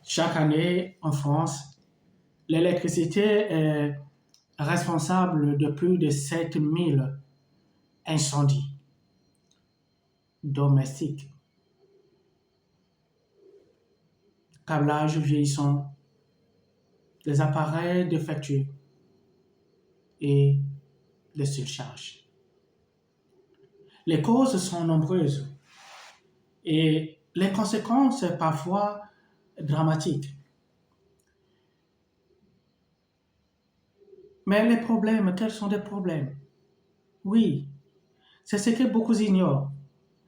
Chaque année, en France, l'électricité est responsable de plus de 7000 incendies domestiques, câblages vieillissants, des appareils défectueux et des surcharges. Les causes sont nombreuses et les conséquences parfois dramatiques. Mais les problèmes, quels sont les problèmes? Oui, c'est ce que beaucoup ignorent.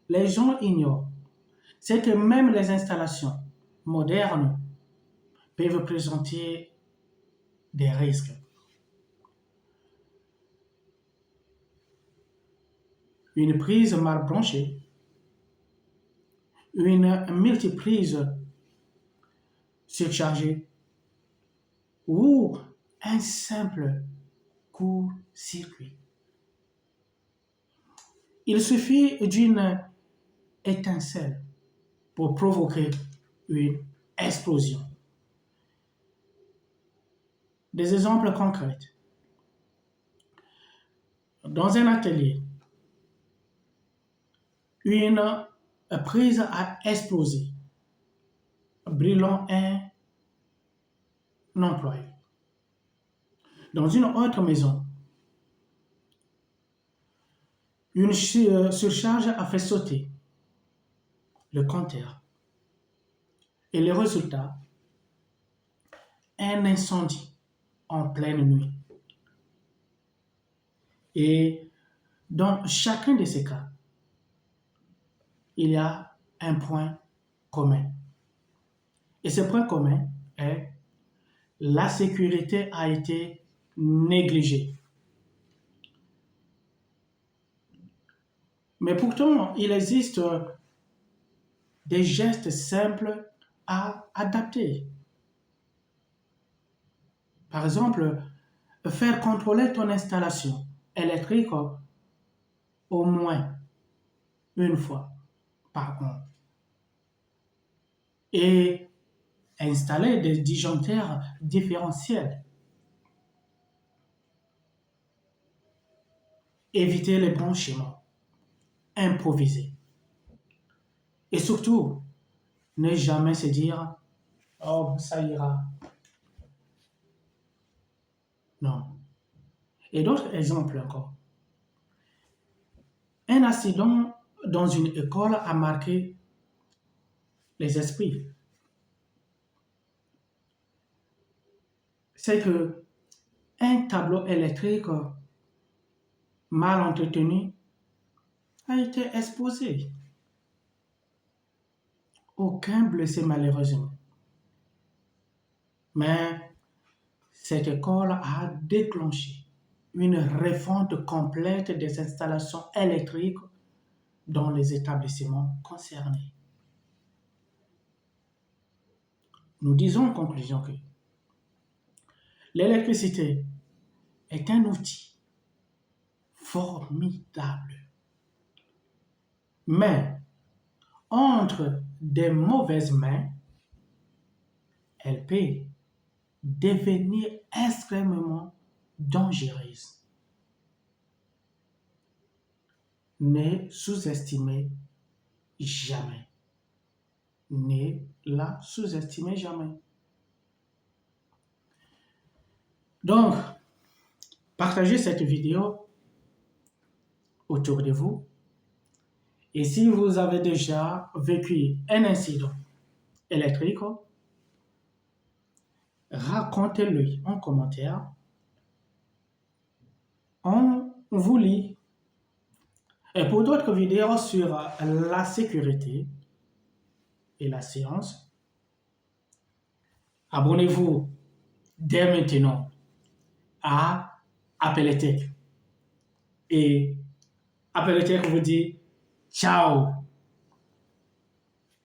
Les gens ignorent. C'est que même les installations modernes peuvent présenter des risques. Une prise mal branchée, une multiprise surchargée ou un simple court-circuit. Il suffit d'une étincelle pour provoquer une explosion. Des exemples concrets. Dans un atelier, une prise a explosé, brûlant un employé. Dans une autre maison, une surcharge a fait sauter le compteur. Et le résultat, un incendie en pleine nuit. Et dans chacun de ces cas, il y a un point commun. Et ce point commun est la sécurité a été négligée. Mais pourtant, il existe des gestes simples à adapter. Par exemple, faire contrôler ton installation électrique au moins une fois par an. Et installer des disjoncteurs différentiels. Éviter les branchements improvisés. Et surtout, ne jamais se dire « Oh, ça ira ». Non. Et d'autres exemples encore. Un accident dans une école a marqué les esprits. C'est que un tableau électrique mal entretenu a été exposé. Aucun blessé malheureusement. Mais cette école a déclenché une refonte complète des installations électriques dans les établissements concernés. Nous disons en conclusion que l'électricité est un outil formidable, mais entre des mauvaises mains, elle peut devenir extrêmement dangereuse. Ne sous-estimez jamais. Ne la sous-estimez jamais. Donc, partagez cette vidéo autour de vous. Et si vous avez déjà vécu un incident électrique, racontez-le en commentaire. On vous lit. Et pour d'autres vidéos sur la sécurité et la science, abonnez-vous dès maintenant à Appeletech. Et Appeletech vous dit ciao.